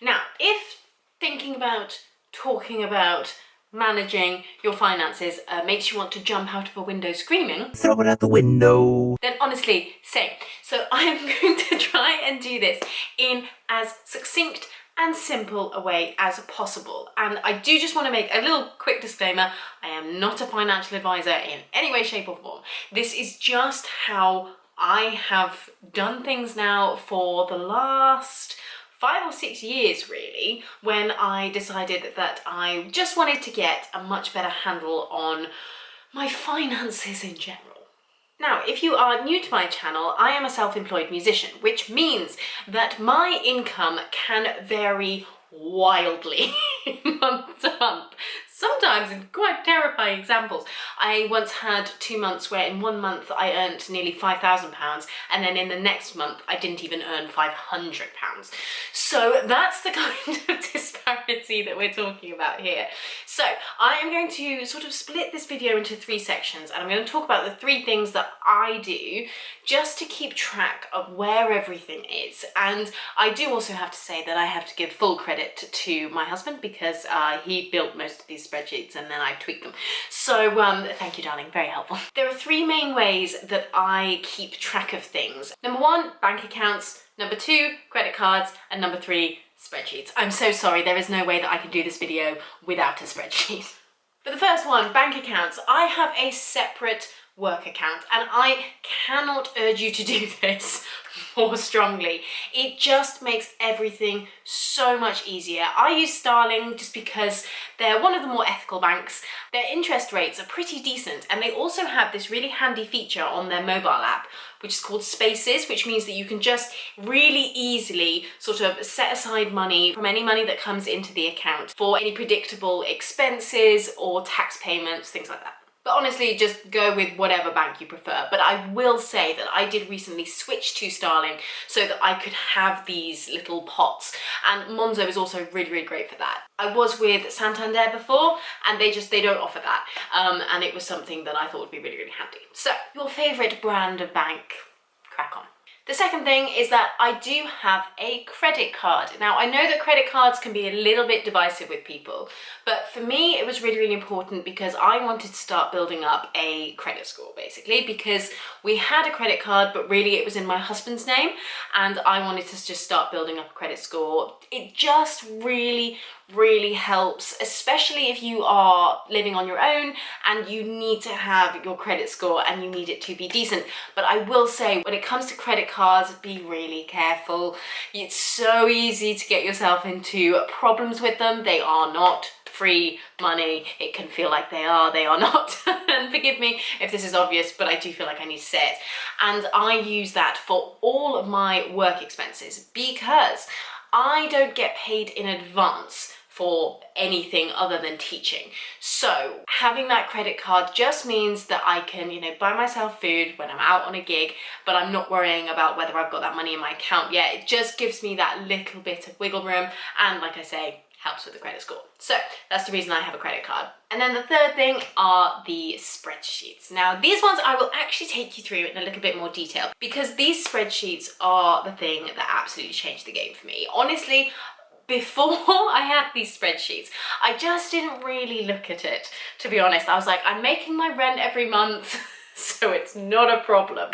Now, if thinking about, talking about, managing your finances makes you want to jump out of a window screaming, throw it out the window, then honestly, same. So I'm going to try and do this in as succinct and simple a way as possible. And I do just want to make a little quick disclaimer. I am not a financial advisor in any way, shape or form. This is just how I have done things now for the last 5 or 6 years really, when I decided that I just wanted to get a much better handle on my finances in general. Now, if you are new to my channel, I am a self-employed musician, which means that my income can vary wildly month to month. Sometimes in quite terrifying examples. I once had 2 months where in 1 month I earned nearly £5,000 and then in the next month I didn't even earn £500. So that's the kind of disparity that we're talking about here. So I am going to sort of split this video into 3 sections, and I'm going to talk about the 3 things that I do just to keep track of where everything is. And I do also have to say that I have to give full credit to my husband because he built most of these spreadsheets and then I tweaked them. So thank you, darling, very helpful. There are 3 main ways that I keep track of things. Number 1, bank accounts. Number 2, credit cards. And number 3, spreadsheets. I'm so sorry, there is no way that I can do this video without a spreadsheet. But the first one, bank accounts. I have a separate work account and I cannot urge you to do this more strongly. It just makes everything so much easier. I use Starling just because they're one of the more ethical banks. Their interest rates are pretty decent, and they also have this really handy feature on their mobile app which is called Spaces, which means that you can just really easily sort of set aside money from any money that comes into the account for any predictable expenses or tax payments, things like that. But honestly, just go with whatever bank you prefer. But I will say that I did recently switch to Starling so that I could have these little pots. And Monzo is also really, really great for that. I was with Santander before and they don't offer that. And it was something that I thought would be really, really handy. So your favorite brand of bank, crack on. The second thing is that I do have a credit card. Now, I know that credit cards can be a little bit divisive with people, but for me, it was really, really important because I wanted to start building up a credit score, basically, because we had a credit card, but really it was in my husband's name, and I wanted to just start building up a credit score. It just really, really helps, especially if you are living on your own and you need to have your credit score and you need it to be decent. But I will say, when it comes to credit cards, be really careful. It's so easy to get yourself into problems with them. They are not free money. It can feel like they are not. And forgive me if this is obvious, but I do feel like I need to say it. And I use that for all of my work expenses because I don't get paid in advance for anything other than teaching. So having that credit card just means that I can, buy myself food when I'm out on a gig, but I'm not worrying about whether I've got that money in my account yet. It just gives me that little bit of wiggle room and, like I say, helps with the credit score. So that's the reason I have a credit card. And then the third thing are the spreadsheets. Now, these ones I will actually take you through in a little bit more detail because these spreadsheets are the thing that absolutely changed the game for me. Honestly, before I had these spreadsheets, I just didn't really look at it, to be honest. I was like, I'm making my rent every month, so it's not a problem.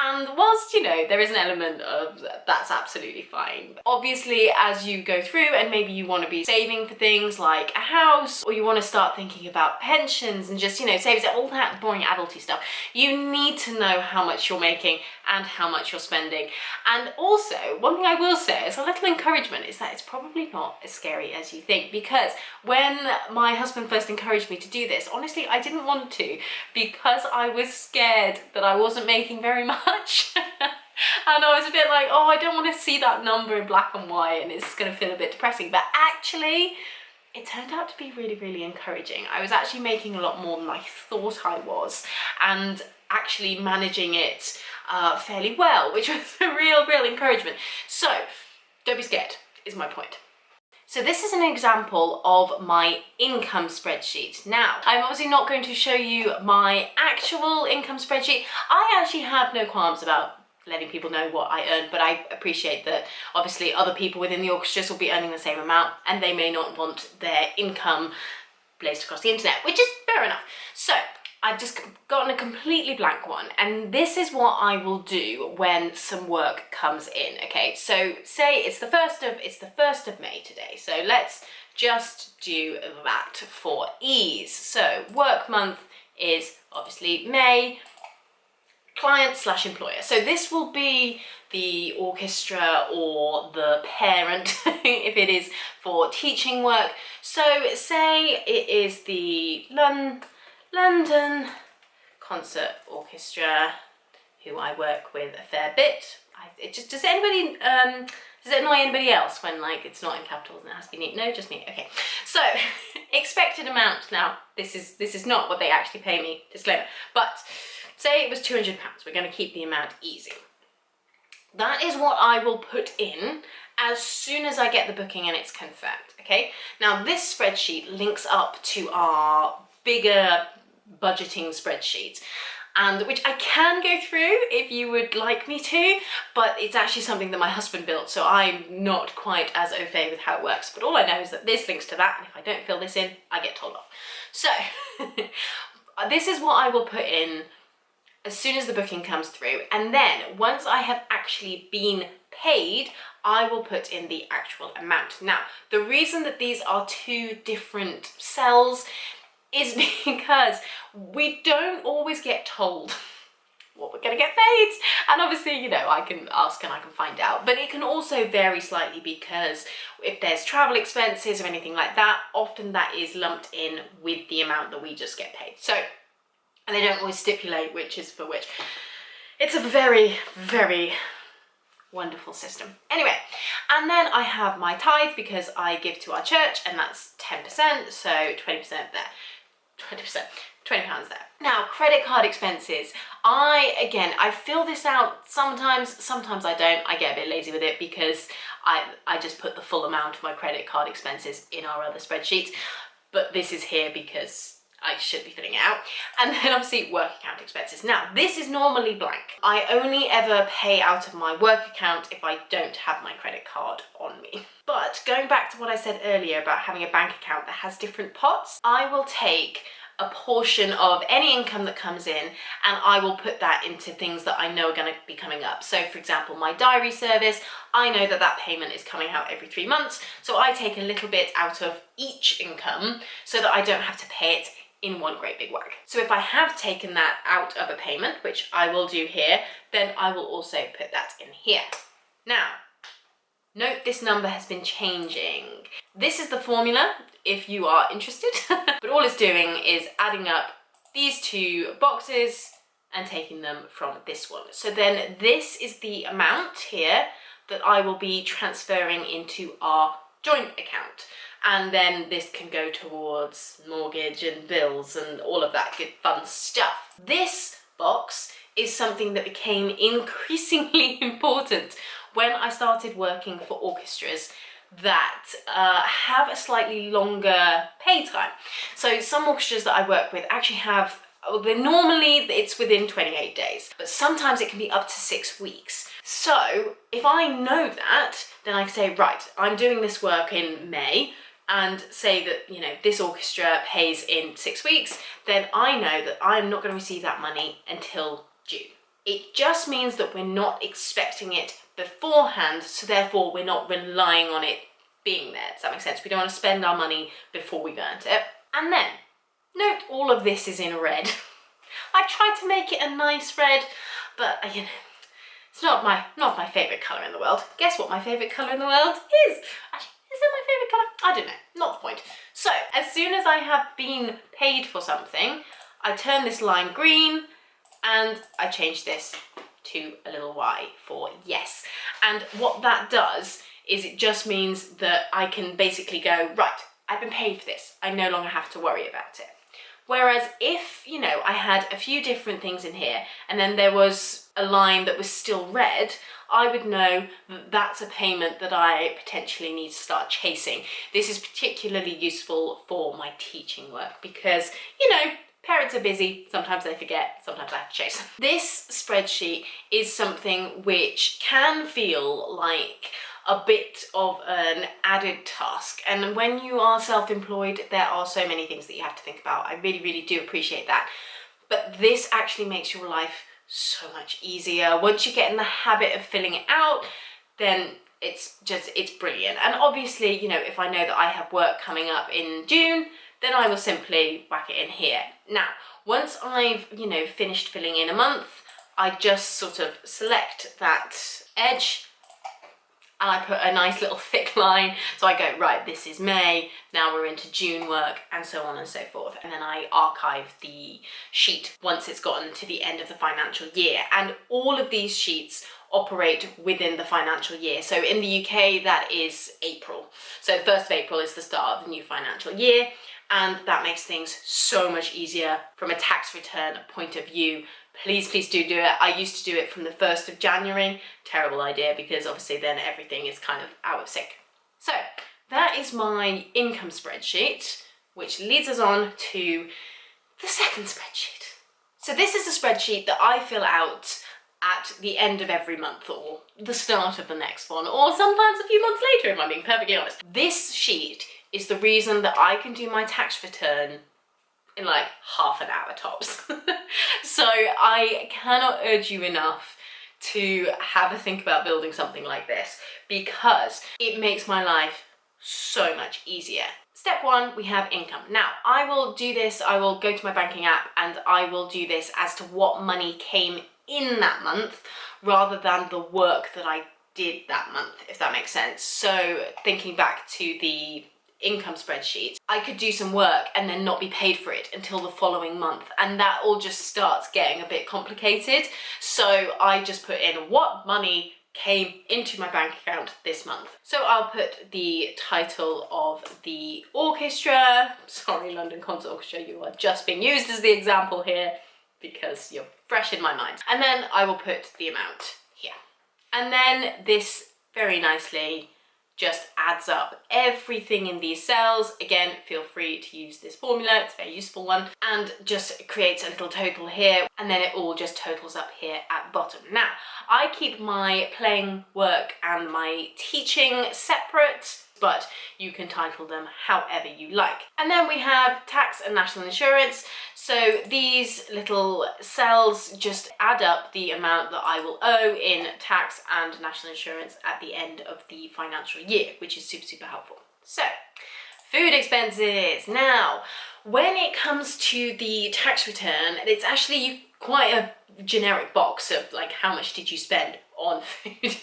And whilst, there is an element of that's absolutely fine. Obviously, as you go through and maybe you want to be saving for things like a house, or you want to start thinking about pensions and just, savings, all that boring adulty stuff, you need to know how much you're making and how much you're spending. And also, one thing I will say is a little encouragement is that it's probably not as scary as you think, because when my husband first encouraged me to do this, honestly, I didn't want to because I was scared that I wasn't making very much. And I was a bit like, oh, I don't want to see that number in black and white and it's going to feel a bit depressing. But actually, it turned out to be really, really encouraging. I was actually making a lot more than I thought I was and actually managing it fairly well, which was a real encouragement. So don't be scared, is my point. So this is an example of my income spreadsheet. Now, I'm obviously not going to show you my actual income spreadsheet. I actually have no qualms about letting people know what I earn, but I appreciate that obviously other people within the orchestras will be earning the same amount and they may not want their income blazed across the internet, which is fair enough. So I've just gotten a completely blank one, and this is what I will do when some work comes in. Okay, so say it's the 1st of May today, so let's just do that for ease. So work month is obviously May, client/employer. So this will be the orchestra or the parent if it is for teaching work. So say it is the London Concert Orchestra, who I work with a fair bit. Does it annoy anybody else when like it's not in capitals and it has to be neat? No, just me. Okay. So expected amount. Now this is not what they actually pay me, disclaimer. But say it was £200. We're going to keep the amount easy. That is what I will put in as soon as I get the booking and it's confirmed. Okay. Now this spreadsheet links up to our bigger budgeting spreadsheet, and which I can go through if you would like me to, but it's actually something that my husband built, so I'm not quite as au fait with how it works. But all I know is that this links to that, and if I don't fill this in, I get told off. So this is what I will put in as soon as the booking comes through, and then once I have actually been paid, I will put in the actual amount. Now, the reason that these are two different cells is because we don't always get told what we're going to get paid. And obviously, you know, I can ask and I can find out, but it can also vary slightly because if there's travel expenses or anything like that, often that is lumped in with the amount that we just get paid. So, and they don't always stipulate which is for which. It's a very, very wonderful system. Anyway, and then I have my tithe because I give to our church, and that's 10%, so 20% there. 20%, £20 there. Now, credit card expenses. I fill this out sometimes I don't. I get a bit lazy with it because I just put the full amount of my credit card expenses in our other spreadsheet, but this is here because I should be filling it out. And then obviously work account expenses. Now, this is normally blank. I only ever pay out of my work account if I don't have my credit card on me. But going back to what I said earlier about having a bank account that has different pots, I will take a portion of any income that comes in and I will put that into things that I know are going to be coming up. So for example, my diary service, I know that that payment is coming out every 3 months. So I take a little bit out of each income so that I don't have to pay it in one great big whack. So if I have taken that out of a payment, which I will do here, then I will also put that in here. Now, note this number has been changing. This is the formula if you are interested, but all it's doing is adding up these two boxes and taking them from this one. So then this is the amount here that I will be transferring into our joint account. And then this can go towards mortgage and bills and all of that good fun stuff. This box is something that became increasingly important when I started working for orchestras that have a slightly longer pay time. So some orchestras that I work with actually have, normally it's within 28 days, but sometimes it can be up to 6 weeks. So if I know that, then I can say, right, I'm doing this work in May, and say that, you know, this orchestra pays in 6 weeks, then I know that I'm not going to receive that money until June. It just means that we're not expecting it beforehand, so therefore we're not relying on it being there. Does that make sense? We don't want to spend our money before we've earned it. And then, note all of this is in red. I tried to make it a nice red, but you know, it's not my favourite colour in the world. Guess what my favourite colour in the world is? Actually, is it my favourite colour? I don't know, not the point. So, as soon as I have been paid for something, I turn this line green and I change this to a little Y for yes. And what that does is it just means that I can basically go, right, I've been paid for this. I no longer have to worry about it. Whereas if, you know, I had a few different things in here and then there was a line that was still red, I would know that that's a payment that I potentially need to start chasing. This is particularly useful for my teaching work because, you know, Parents are busy, sometimes they forget, sometimes I have to chase them. This spreadsheet is something which can feel like a bit of an added task. And when you are self-employed, there are so many things that you have to think about. I really, really do appreciate that. But this actually makes your life so much easier. Once you get in the habit of filling it out, then it's brilliant. And obviously, you know, if I know that I have work coming up in June, then I will simply whack it in here. Now, once I've, you know, finished filling in a month, I just sort of select that edge and I put a nice little thick line. So I go, right, this is May, now we're into June work, and so on and so forth. And then I archive the sheet once it's gotten to the end of the financial year. And all of these sheets operate within the financial year. So in the UK, that is April. So 1st of April is the start of the new financial year. And that makes things so much easier from a tax return point of view. Please, please do it. I used to do it from the 1st of January. Terrible idea, because obviously then everything is kind of out of sync. So that is my income spreadsheet, which leads us on to the second spreadsheet. So this is a spreadsheet that I fill out at the end of every month or the start of the next one, or sometimes a few months later, if I'm being perfectly honest. This sheet is the reason that I can do my tax return in like half an hour tops. So I cannot urge you enough to have a think about building something like this, because it makes my life so much easier. Step 1, we have income. Now, I will do this, I will go to my banking app and I will do this as to what money came in that month rather than the work that I did that month, if that makes sense. So thinking back to the income spreadsheet, I could do some work and then not be paid for it until the following month, and that all just starts getting a bit complicated. So I just put in what money came into my bank account this month. So I'll put the title of the orchestra. Sorry, London Concert Orchestra, you are just being used as the example here because you're fresh in my mind. And then I will put the amount here. And then this very nicely just adds up everything in these cells. Again, feel free to use this formula, it's a very useful one, and just creates a little total here, and then it all just totals up here at the bottom. Now, I keep my playing work and my teaching separate, but you can title them however you like. And then we have tax and national insurance. So these little cells just add up the amount that I will owe in tax and national insurance at the end of the financial year, which is super, super helpful. So, food expenses. Now, when it comes to the tax return, it's actually quite a generic box of like, how much did you spend on food?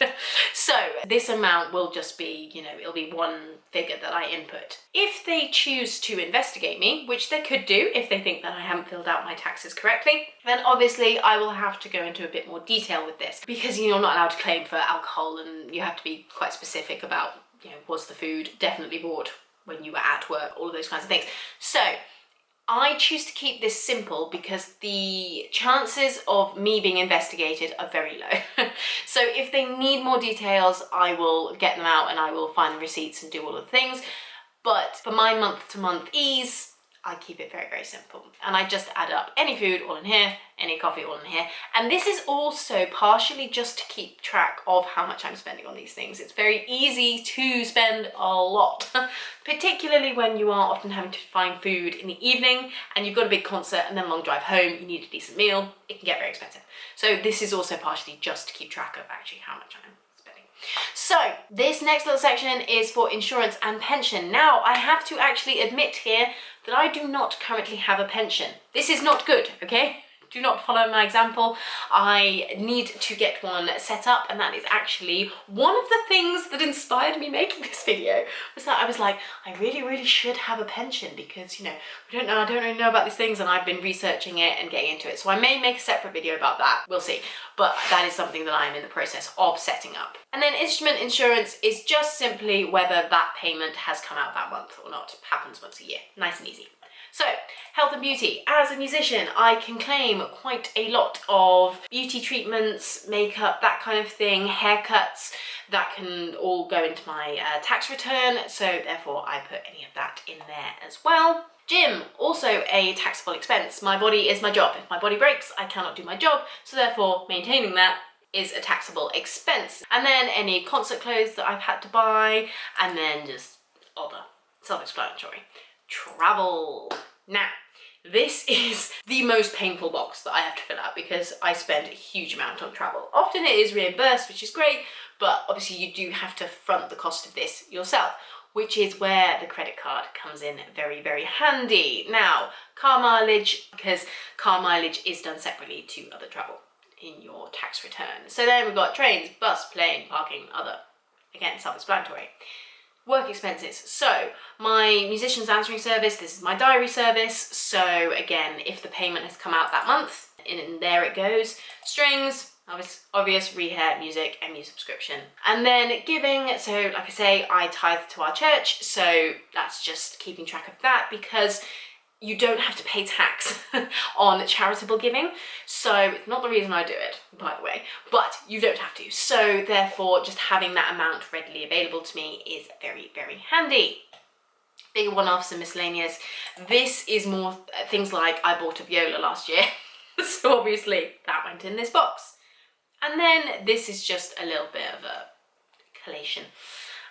So this amount will just be, you know, it'll be one figure that I input. If they choose to investigate me, which they could do if they think that I haven't filled out my taxes correctly, then obviously I will have to go into a bit more detail with this, because you're not allowed to claim for alcohol and you have to be quite specific about, you know, was the food definitely bought when you were at work, all of those kinds of things. So I choose to keep this simple because the chances of me being investigated are very low. So if they need more details, I will get them out and I will find the receipts and do all of the things. But for my month-to-month ease, I keep it very, very simple. And I just add up any food all in here, any coffee all in here. And this is also partially just to keep track of how much I'm spending on these things. It's very easy to spend a lot, particularly when you are often having to find food in the evening and you've got a big concert and then a long drive home, you need a decent meal, it can get very expensive. So this is also partially just to keep track of actually how much I'm spending. So this next little section is for insurance and pension. Now I have to actually admit here that I do not currently have a pension. This is not good, okay? Do not follow my example. I need to get one set up, and that is actually one of the things that inspired me making this video, was that I was like, I really, really should have a pension because, you know, I don't really know about these things, and I've been researching it and getting into it. So I may make a separate video about that, we'll see. But that is something that I'm in the process of setting up. And then instrument insurance is just simply whether that payment has come out that month or not. It happens once a year, nice and easy. So, health and beauty. As a musician, I can claim quite a lot of beauty treatments, makeup, that kind of thing, haircuts, that can all go into my tax return, so therefore I put any of that in there as well. Gym, also a taxable expense. My body is my job. If my body breaks, I cannot do my job, so therefore maintaining that is a taxable expense. And then any concert clothes that I've had to buy, and then just other, self-explanatory. Travel. Now, this is the most painful box that I have to fill out because I spend a huge amount on travel. Often it is reimbursed, which is great, but obviously you do have to front the cost of this yourself, which is where the credit card comes in very, very handy. Now, car mileage, because car mileage is done separately to other travel in your tax return. So then we've got trains, bus, plane, parking, other. Again, self-explanatory. Work expenses. So my musician's answering service, this is my diary service. So again, if the payment has come out that month, in there it goes. Strings, obvious rehair, music, MU subscription. And then giving, so like I say, I tithe to our church, so that's just keeping track of that because you don't have to pay tax on charitable giving. So it's not the reason I do it, by the way, but you don't have to. So therefore, just having that amount readily available to me is very, very handy. Bigger one-offs and miscellaneous. This is more things like I bought a viola last year. So obviously that went in this box. And then this is just a little bit of a collation.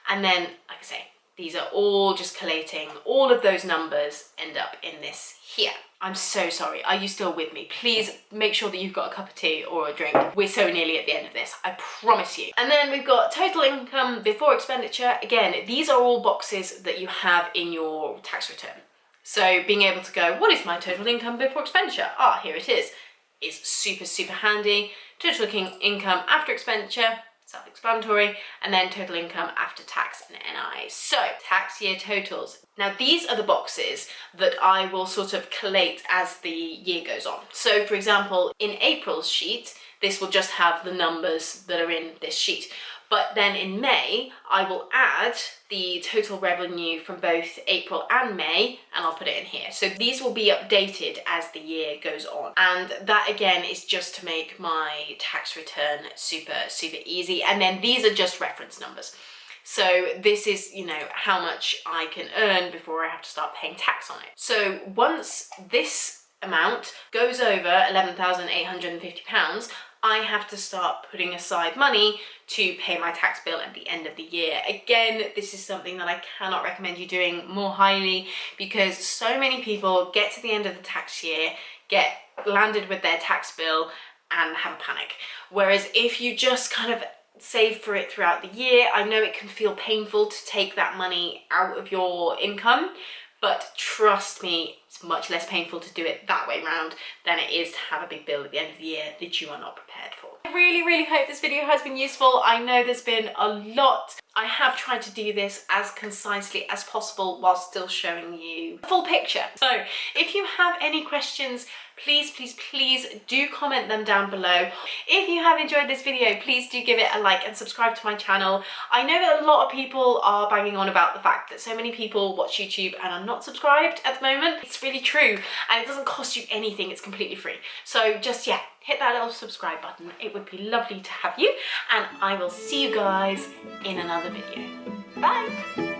And then, like I say, these are all just collating. All of those numbers end up in this here. I'm so sorry. Are you still with me? Please make sure that you've got a cup of tea or a drink. We're so nearly at the end of this, I promise you. And then we've got total income before expenditure. Again, these are all boxes that you have in your tax return. So being able to go, what is my total income before expenditure? Ah, here it is super, super handy. Total income after expenditure, self-explanatory, and then total income after tax and NI. So, tax year totals. Now, these are the boxes that I will sort of collate as the year goes on. So, for example, in April's sheet, this will just have the numbers that are in this sheet. But then in May, I will add the total revenue from both April and May, and I'll put it in here. So these will be updated as the year goes on. And that again is just to make my tax return super, super easy. And then these are just reference numbers. So this is, you know, how much I can earn before I have to start paying tax on it. So once this amount goes over £11,850, I have to start putting aside money to pay my tax bill at the end of the year. Again, this is something that I cannot recommend you doing more highly because so many people get to the end of the tax year, get landed with their tax bill and have a panic. Whereas if you just kind of save for it throughout the year, I know it can feel painful to take that money out of your income, but trust me, it's much less painful to do it that way round than it is to have a big bill at the end of the year that you are not prepared for. I really, really hope this video has been useful. I know there's been a lot. I have tried to do this as concisely as possible while still showing you the full picture. So if you have any questions, please, please, please do comment them down below. If you have enjoyed this video, please do give it a like and subscribe to my channel. I know that a lot of people are banging on about the fact that so many people watch YouTube and are not subscribed at the moment. It's really true, and it doesn't cost you anything. It's completely free. So just, yeah, hit that little subscribe button. It would be lovely to have you, and I will see you guys in another video. Bye!